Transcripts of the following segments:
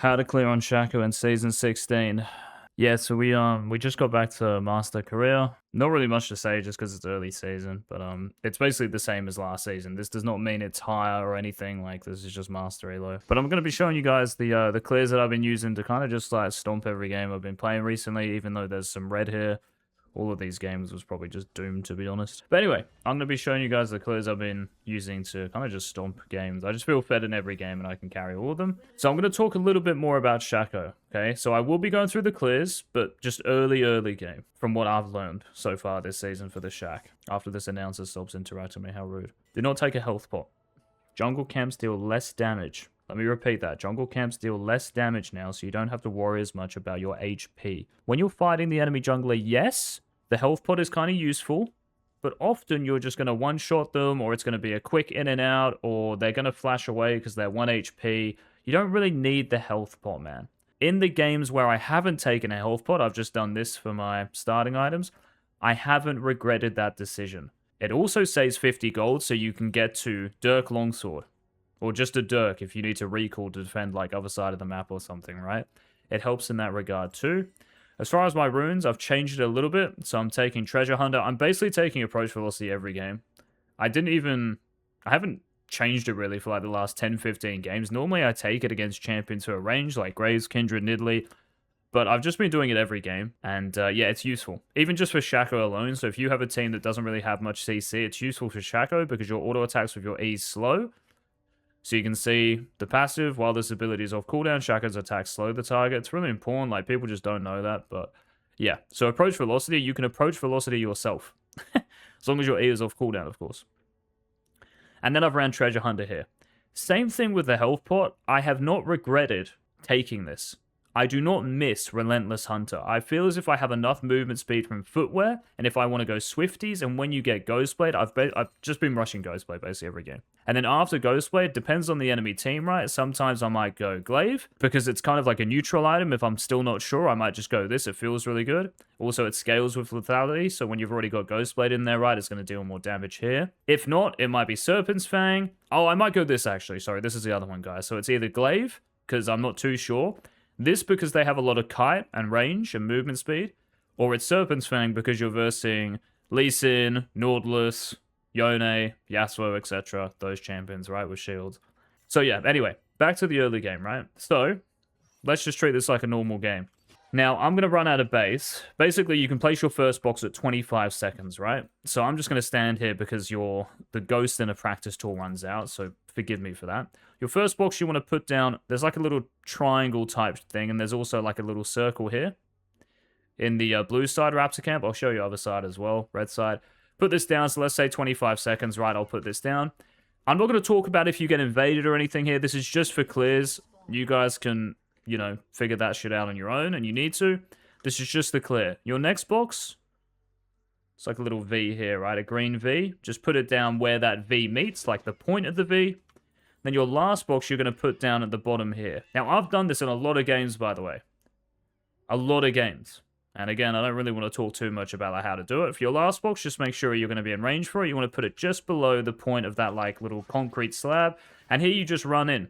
How to clear on Shaco in Season 16. Yeah, so we just got back to Master Korea. Not really much to say just because it's early season, but it's basically the same as last season. This does not mean it's higher or anything, like this is just Master Elo. But I'm going to be showing you guys the clears that I've been using to kind of just like stomp every game I've been playing recently, even though there's some red here. All of these games was probably just doomed, to be honest. But anyway, I'm going to be showing you guys the clears I've been using to kind of just stomp games. I just feel fed in every game and I can carry all of them. So I'm going to talk a little bit more about Shaco, okay? So I will be going through the clears, but just early game, from what I've learned so far this season for the Shaq. After this announcer stops interacting with me, how rude. Do not take a health pot. Jungle camps deal less damage. Let me repeat that. Jungle camps deal less damage now, so you don't have to worry as much about your HP. When you're fighting the enemy jungler, yes, the health pot is kind of useful, but often you're just going to one-shot them, or it's going to be a quick in and out, or they're going to flash away because they're 1 HP. You don't really need the health pot, man. In the games where I haven't taken a health pot, I've just done this for my starting items, I haven't regretted that decision. It also saves 50 gold, so you can get to Dirk Longsword. Or just a Dirk if you need to recall to defend like other side of the map or something, right? It helps in that regard too. As far as my runes, I've changed it a little bit. So I'm taking Treasure Hunter. I'm basically taking Approach Velocity every game. I haven't changed it really for like the last 10, 15 games. Normally I take it against champions who are ranged like Graves, Kindred, Nidalee. But I've just been doing it every game. And yeah, it's useful. Even just for Shaco alone. So if you have a team that doesn't really have much CC, it's useful for Shaco because your auto attacks with your E's slow. So you can see the passive, while this ability is off cooldown, Shaco's attacks slow the target. It's really important, like people just don't know that, but yeah. So approach velocity, you can approach velocity yourself. As long as your E is off cooldown, of course. And then I've ran Treasure Hunter here. Same thing with the health pot. I have not regretted taking this. I do not miss Relentless Hunter. I feel as if I have enough movement speed from footwear, and if I want to go Swifties, and when you get Ghostblade, I've just been rushing Ghostblade basically every game. And then after Ghostblade, depends on the enemy team, right? Sometimes I might go Glaive, because it's kind of like a neutral item. If I'm still not sure, I might just go this. It feels really good. Also, it scales with lethality, so when you've already got Ghostblade in there, right, it's going to deal more damage here. If not, it might be Serpent's Fang. Oh, I might go this actually. Sorry, this is the other one, guys. So it's either Glaive, because I'm not too sure. This because they have a lot of kite and range and movement speed, or it's Serpent's Fang because you're versing Lee Sin, Nautilus, Yone, Yasuo, etc. Those champions, right, with shields. So yeah, anyway, back to the early game, right? So, let's just treat this like a normal game. Now, I'm going to run out of base. Basically, you can place your first box at 25 seconds, right? So I'm just going to stand here because the ghost in a practice tool runs out, so forgive me for that. Your first box you want to put down, there's like a little triangle type thing, and there's also like a little circle here. In the blue side Raptor camp, I'll show you other side as well, red side. Put this down, so let's say 25 seconds, right? I'll put this down. I'm not going to talk about if you get invaded or anything here. This is just for clears. You guys can, you know, figure that shit out on your own, and you need to. This is just the clear. Your next box, it's like a little V here, right? A green V. Just put it down where that V meets, like the point of the V. Then your last box you're going to put down at the bottom here. Now, I've done this in a lot of games, by the way. A lot of games. And again, I don't really want to talk too much about like, how to do it. For your last box, just make sure you're going to be in range for it. You want to put it just below the point of that like little concrete slab. And here you just run in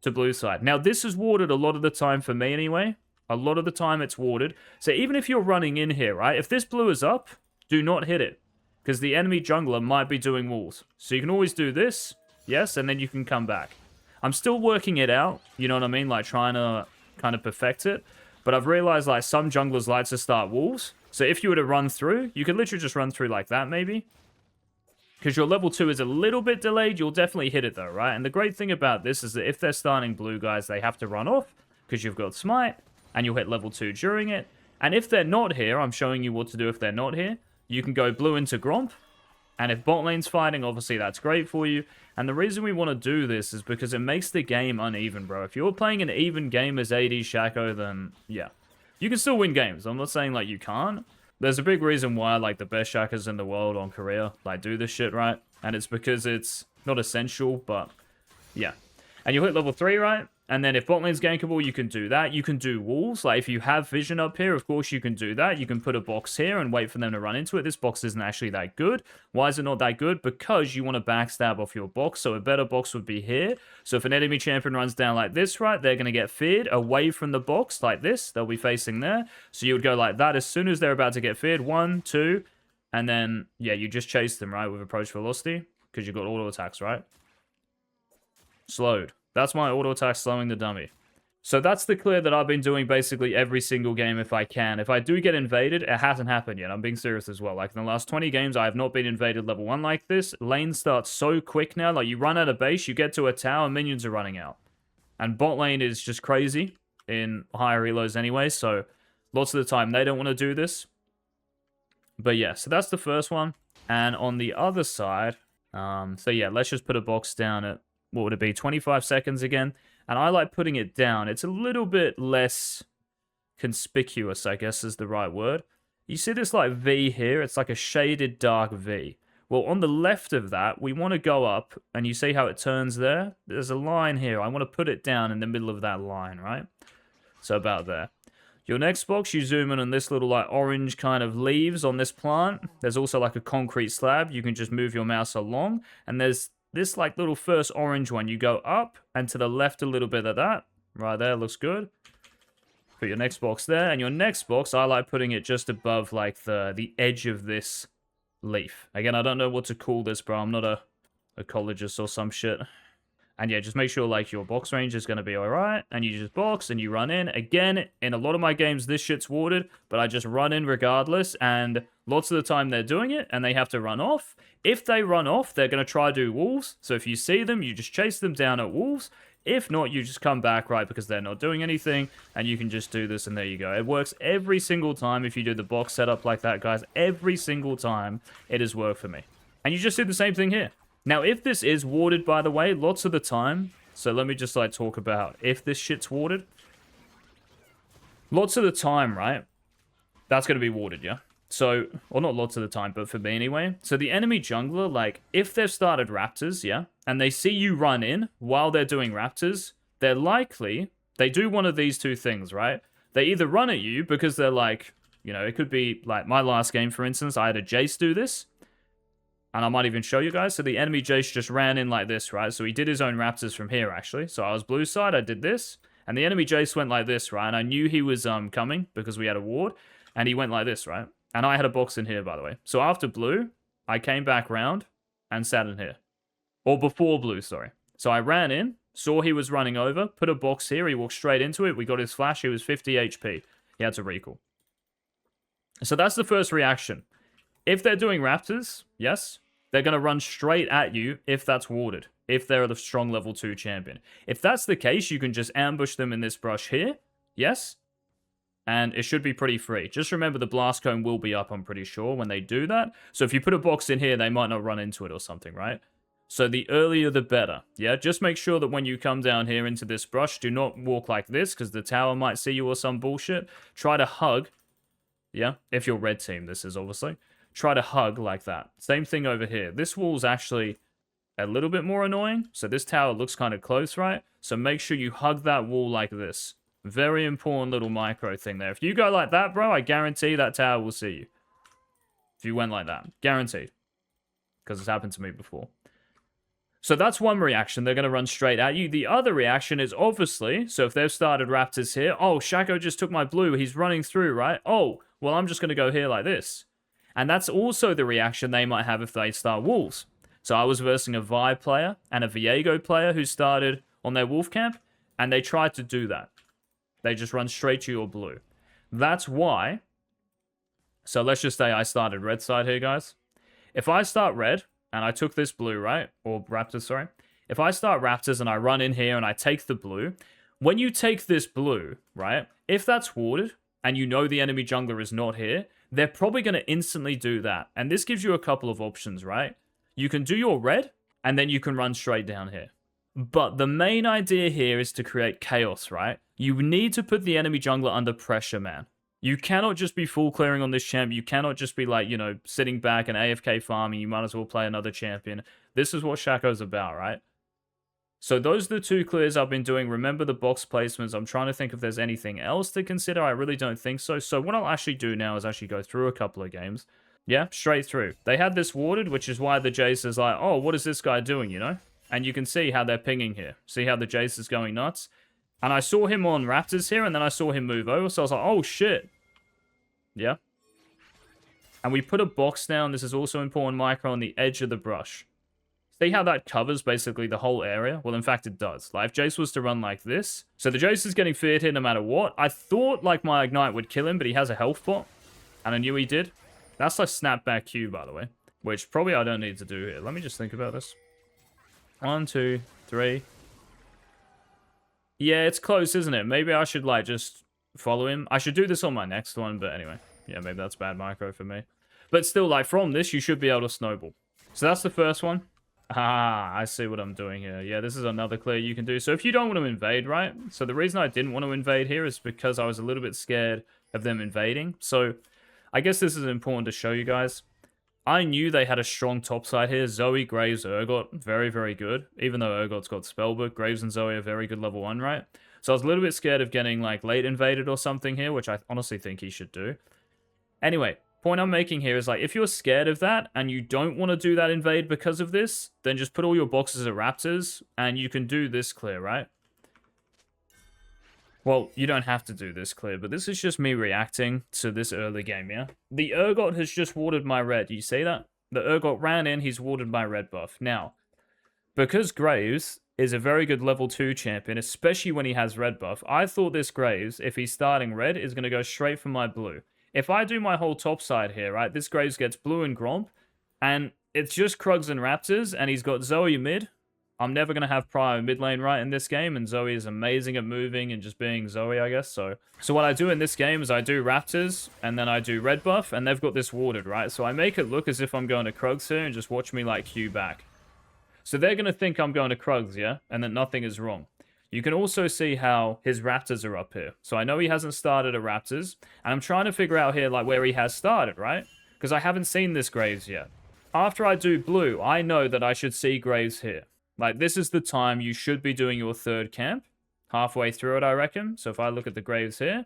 to blue side. Now, this is warded a lot of the time for me anyway. A lot of the time it's warded. So even if you're running in here, right? If this blue is up, do not hit it. Because the enemy jungler might be doing walls. So you can always do this. Yes, and then you can come back. I'm still working it out, you know what I mean? Like, trying to kind of perfect it. But I've realized, like, some junglers like to start walls. So if you were to run through, you could literally just run through like that, maybe. Because your level 2 is a little bit delayed, you'll definitely hit it, though, right? And the great thing about this is that if they're starting blue, guys, they have to run off. Because you've got Smite, and you'll hit level 2 during it. And if they're not here, I'm showing you what to do if they're not here. You can go blue into Gromp. And if bot lane's fighting, obviously that's great for you. And the reason we want to do this is because it makes the game uneven, bro. If you're playing an even game as AD Shaco, then yeah. You can still win games. I'm not saying like you can't. There's a big reason why like the best Shakos in the world on Korea like do this shit, right? And it's because it's not essential, but yeah. And you'll hit level 3, right? And then if bot lane's gankable, you can do that. You can do walls. Like, if you have vision up here, of course, you can do that. You can put a box here and wait for them to run into it. This box isn't actually that good. Why is it not that good? Because you want to backstab off your box. So a better box would be here. So if an enemy champion runs down like this, right, they're going to get feared away from the box like this. They'll be facing there. So you would go like that as soon as they're about to get feared. 1, 2, and then, yeah, you just chase them, right, with approach velocity because you've got auto attacks, right? Slowed. That's my auto attack slowing the dummy. So that's the clear that I've been doing basically every single game if I can. If I do get invaded, it hasn't happened yet. I'm being serious as well. Like, in the last 20 games, I have not been invaded level 1 like this. Lane starts so quick now. Like, you run out of base, you get to a tower, minions are running out. And bot lane is just crazy in higher reloads anyway, so lots of the time they don't want to do this. But yeah, so that's the first one. And on the other side, so yeah, let's just put a box down at, what would it be, 25 seconds again. And I like putting it down. It's a little bit less conspicuous, I guess is the right word. You see this like V here? It's like a shaded dark V. Well, on the left of that, we want to go up, and you see how it turns there? There's a line here. I want to put it down in the middle of that line, right? So about there. Your next box, you zoom in on this little like orange kind of leaves on this plant. There's also like a concrete slab. You can just move your mouse along, and there's this like little first orange one. You go up and to the left a little bit of that. Right there, looks good. Put your next box there. And your next box, I like putting it just above like the edge of this leaf. Again, I don't know what to call this, bro. I'm not a ecologist or some shit. And yeah, just make sure like your box range is going to be alright. And you just box and you run in. Again, in a lot of my games, this shit's warded. But I just run in regardless. And lots of the time they're doing it and they have to run off. If they run off, they're going to try to do wolves. So if you see them, you just chase them down at wolves. If not, you just come back, right, because they're not doing anything. And you can just do this and there you go. It works every single time if you do the box setup like that, guys. Every single time it has worked for me. And you just do the same thing here. Now, if this is warded, by the way, lots of the time, so let me just, like, talk about if this shit's warded. Lots of the time, right, that's going to be warded, yeah? So, or not lots of the time, but for me anyway. So the enemy jungler, like, if they've started Raptors, yeah, and they see you run in while they're doing Raptors, they're likely, they do one of these two things, right? They either run at you because they're like, you know, it could be, like, my last game, for instance, I had a Jace do this. And I might even show you guys. So the enemy Jace just ran in like this, right? So he did his own Raptors from here, actually. So I was blue side, I did this. And the enemy Jace went like this, right? And I knew he was coming because we had a ward. And he went like this, right? And I had a box in here, by the way. So after blue, I came back round and sat in here. Or before blue, sorry. So I ran in, saw he was running over, put a box here. He walked straight into it. We got his flash. He was 50 HP. He had to recall. So that's the first reaction. If they're doing Raptors, yes, they're going to run straight at you if that's warded, if they're the strong level 2 champion. If that's the case, you can just ambush them in this brush here, yes, and it should be pretty free. Just remember the blast cone will be up, I'm pretty sure, when they do that. So if you put a box in here, they might not run into it or something, right? So the earlier the better, yeah? Just make sure that when you come down here into this brush, do not walk like this, because the tower might see you or some bullshit. Try to hug, yeah? If you're red team, this is obviously. Try to hug like that. Same thing over here. This wall's actually a little bit more annoying. So this tower looks kind of close, right? So make sure you hug that wall like this. Very important little micro thing there. If you go like that, bro, I guarantee that tower will see you. If you went like that. Guaranteed. Because it's happened to me before. So that's one reaction. They're going to run straight at you. The other reaction is obviously, so if they've started Raptors here, oh, Shaco just took my blue. He's running through, right? Oh, well, I'm just going to go here like this. And that's also the reaction they might have if they start wolves. So I was versing a Vi player and a Viego player who started on their wolf camp, and they tried to do that. They just run straight to your blue. That's why, so let's just say I started red side here, guys. If I start red, and I took this blue, right? Or Raptors, sorry. If I start Raptors and I run in here and I take the blue, when you take this blue, right? If that's warded, and you know the enemy jungler is not here, they're probably going to instantly do that. And this gives you a couple of options, right? You can do your red, and then you can run straight down here. But the main idea here is to create chaos, right? You need to put the enemy jungler under pressure, man. You cannot just be full clearing on this champ. You cannot just be like, you know, sitting back and AFK farming. You might as well play another champion. This is what Shaco's about, right? So those are the 2 clears I've been doing. Remember the box placements. I'm trying to think if there's anything else to consider. I really don't think so. So what I'll actually do now is actually go through a couple of games. Yeah, straight through. They had this warded, which is why the Jace is like, oh, what is this guy doing, you know? And you can see how they're pinging here. See how the Jace is going nuts? And I saw him on Raptors here, and then I saw him move over, so I was like, oh, shit. Yeah. And we put a box down. This is also important, micro, on the edge of the brush. See how that covers basically the whole area? Well, in fact, it does. Like, if Jace was to run like this, so the Jace is getting feared here no matter what. I thought, like, my Ignite would kill him, but he has a health pot, and I knew he did. That's like snapback Q, by the way, which probably I don't need to do here. Let me just think about this. 1, 2, 3. Yeah, it's close, isn't it? Maybe I should, like, just follow him. I should do this on my next one, but anyway. Yeah, maybe that's bad micro for me. But still, like, from this, you should be able to snowball. So that's the first one. Ah, I see what I'm doing here. Yeah, this is another clear you can do. So if you don't want to invade, right? So the reason I didn't want to invade here is because I was a little bit scared of them invading. So I guess this is important to show you guys. I knew they had a strong top side here. Zoe, Graves, Urgot, very, very good. Even though Urgot's got Spellbook, Graves and Zoe are very good level 1, right? So I was a little bit scared of getting, like, late invaded or something here, which I honestly think he should do. Anyway, point I'm making here is, like, if you're scared of that and you don't want to do that invade because of this, then just put all your boxes at Raptors and you can do this clear, right? Well, you don't have to do this clear, but this is just me reacting to this early game, yeah? The Urgot has just warded my red. You see that? The Urgot ran in, he's warded my red buff. Now, because Graves is a very good level 2 champion, especially when he has red buff, I thought this Graves, if he's starting red, is going to go straight for my blue. If I do my whole top side here, right, this Graves gets blue and Gromp, and it's just Krugs and Raptors, and he's got Zoe mid. I'm never going to have Prio mid lane right in this game, and Zoe is amazing at moving and just being Zoe, I guess. So what I do in this game is I do Raptors, and then I do red buff, and they've got this warded, right? So I make it look as if I'm going to Krugs here, and just watch me, like, Q back. So they're going to think I'm going to Krugs, yeah? And that nothing is wrong. You can also see how his Raptors are up here. So I know he hasn't started a Raptors, and I'm trying to figure out here, like, where he has started, right? Because I haven't seen this Graves yet. After I do blue, I know that I should see Graves here. Like, this is the time you should be doing your third camp. Halfway through it, I reckon. So if I look at the Graves here,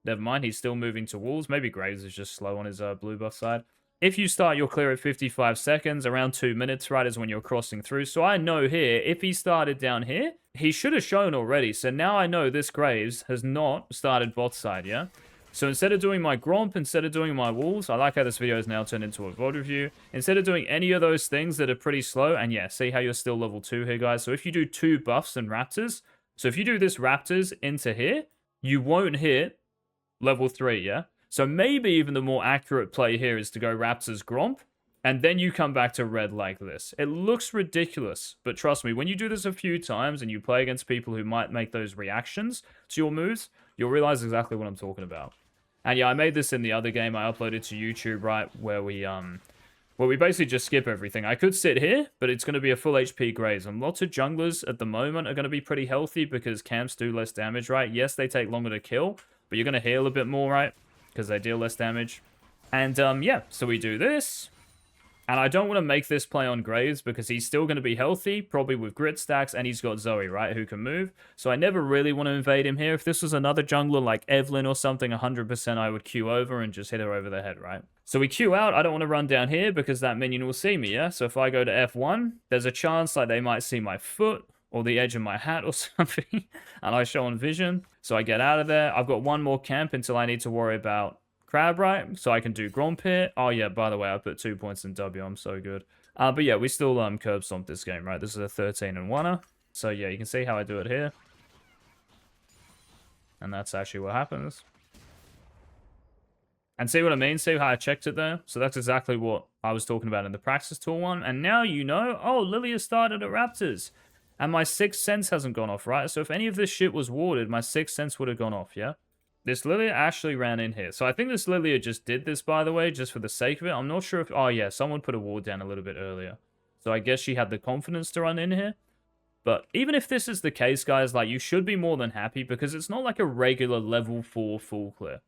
never mind, he's still moving to walls. Maybe Graves is just slow on his blue buff side. If you start your clear at 55 seconds, around 2 minutes, right, is when you're crossing through. So I know here, if he started down here, he should have shown already. So now I know this Graves has not started bot side, yeah? So instead of doing my Gromp, instead of doing my Wolves, I like how this video is now turned into a VOD review. Instead of doing any of those things that are pretty slow, and yeah, see how you're still level 2 here, guys. So if you do 2 buffs and Raptors, so if you do this Raptors into here, you won't hit level 3, yeah? So maybe even the more accurate play here is to go Raptors Gromp, and then you come back to red like this. It looks ridiculous, but trust me, when you do this a few times and you play against people who might make those reactions to your moves, you'll realize exactly what I'm talking about. And yeah, I made this in the other game I uploaded to YouTube, right, where we basically just skip everything. I could sit here, but it's going to be a full HP Graves. And lots of junglers at the moment are going to be pretty healthy because camps do less damage, right? Yes, they take longer to kill, but you're going to heal a bit more, right? Because they deal less damage. And yeah, so we do this. And I don't want to make this play on Graves because he's still going to be healthy, probably with grit stacks, and he's got Zoe, right, who can move. So I never really want to invade him here. If this was another jungler like Evelyn or something, 100% I would Q over and just hit her over the head, right? So we Q out. I don't want to run down here because that minion will see me, yeah? So if I go to F1, there's a chance like they might see my foot or the edge of my hat or something, and I show on vision. So I get out of there. I've got one more camp until I need to worry about Crab, right? So I can do Gromp here. Oh, yeah, by the way, I put 2 points in W. I'm so good. But yeah, we still curb stomp this game, right? This is a 13 and 1-er. So yeah, you can see how I do it here. And that's actually what happens. And see what I mean? See how I checked it there? So that's exactly what I was talking about in the practice tool one. And now you know, oh, Lilia started at Raptors. And my 6th sense hasn't gone off, right? So if any of this shit was warded, my 6th sense would have gone off, yeah? This Lilia actually ran in here. So I think this Lilia just did this, by the way, just for the sake of it. I'm not sure if... Oh, yeah, someone put a ward down a little bit earlier. So I guess she had the confidence to run in here. But even if this is the case, guys, like, you should be more than happy because it's not like a regular level 4 full clear.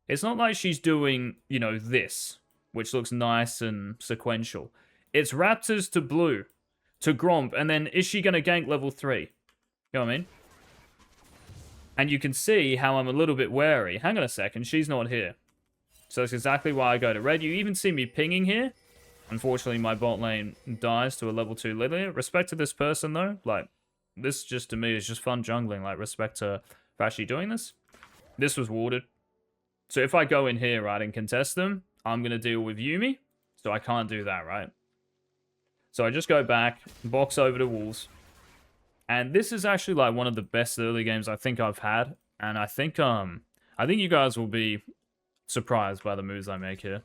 It's not like she's doing, you know, this, which looks nice and sequential. It's Raptors to blue. to Gromp, and then is she going to gank level 3? You know what I mean? And you can see how I'm a little bit wary. Hang on a second, she's not here. So that's exactly why I go to red. You even see me pinging here. Unfortunately, my bot lane dies to a level 2 Lilia. Respect to this person, though. Like, this just, to me, is just fun jungling. Like, respect to for actually doing this. This was warded. So if I go in here, right, and contest them, I'm going to deal with Yuumi. So I can't do that, right? So I just go back, box over to walls. And this is actually, like, one of the best early games I think I've had. And I think you guys will be surprised by the moves I make here.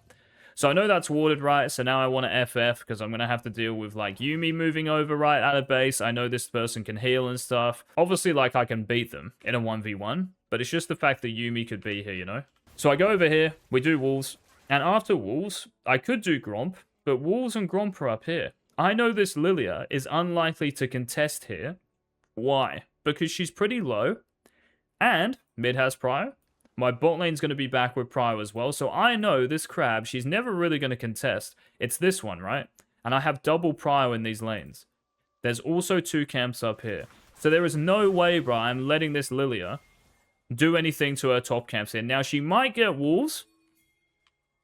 So I know that's warded, right? So now I want to FF because I'm going to have to deal with, like, Yuumi moving over, right, out of base. I know this person can heal and stuff. Obviously, like, I can beat them in a 1v1. But it's just the fact that Yuumi could be here, you know? So I go over here. We do walls. And after walls, I could do Gromp. But walls and Gromp are up here. I know this Lilia is unlikely to contest here. Why? Because she's pretty low. And mid has Prio. My bot lane's going to be back with Prio as well. So I know this crab, she's never really going to contest. It's this one, right? And I have double Prio in these lanes. There's also 2 camps up here. So there is no way, bro, I'm letting this Lilia do anything to her top camps here. Now, she might get walls.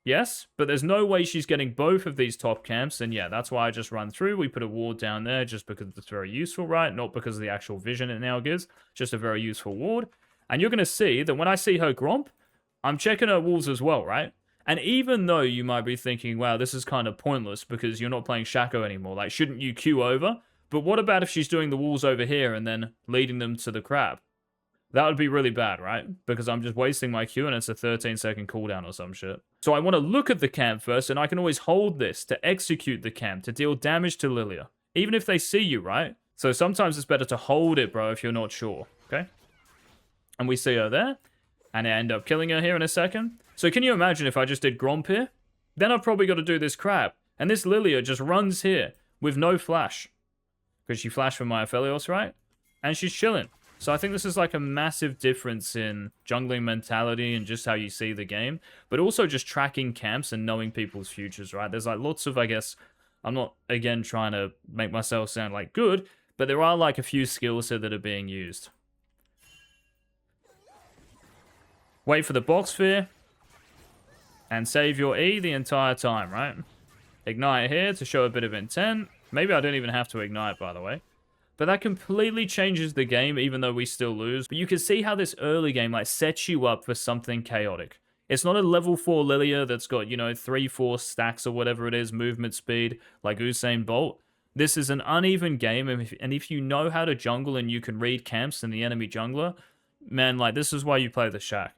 Yes, but there's no way she's getting both of these top camps. And yeah, that's why I just run through. We put a ward down there just because it's very useful, right? Not because of the actual vision it now gives. Just a very useful ward. And you're going to see that when I see her Gromp, I'm checking her walls as well, right? And even though you might be thinking, wow, this is kind of pointless because you're not playing Shaco anymore. Like, shouldn't you queue over? But what about if she's doing the walls over here and then leading them to the crab? That would be really bad, right? Because I'm just wasting my Q and it's a 13-second cooldown or some shit. So I want to look at the camp first, and I can always hold this to execute the camp, to deal damage to Lilia. Even if they see you, right? So sometimes it's better to hold it, bro, if you're not sure, okay? And we see her there, and I end up killing her here in a second. So can you imagine if I just did Gromp here? Then I've probably got to do this crab. And this Lilia just runs here with no flash. Because she flashed from my Aphelios, right? And she's chilling. So I think this is like a massive difference in jungling mentality and just how you see the game. But also just tracking camps and knowing people's futures, right? There's like lots of, I guess, I'm not, again, trying to make myself sound like good, but there are like a few skills here that are being used. Wait for the box sphere. And save your E the entire time, right? Ignite here to show a bit of intent. Maybe I don't even have to ignite, by the way. But that completely changes the game, even though we still lose. But you can see how this early game like sets you up for something chaotic. It's not a level 4 Lilia that's got, you know, 3-4 stacks or whatever it is, movement speed, like Usain Bolt. This is an uneven game, and if you know how to jungle and you can read camps and the enemy jungler, man, like, this is why you play the Shac.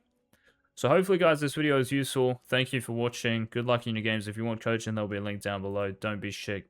So hopefully, guys, this video is useful. Thank you for watching. Good luck in your games. If you want coaching, there'll be a link down below. Don't be shit.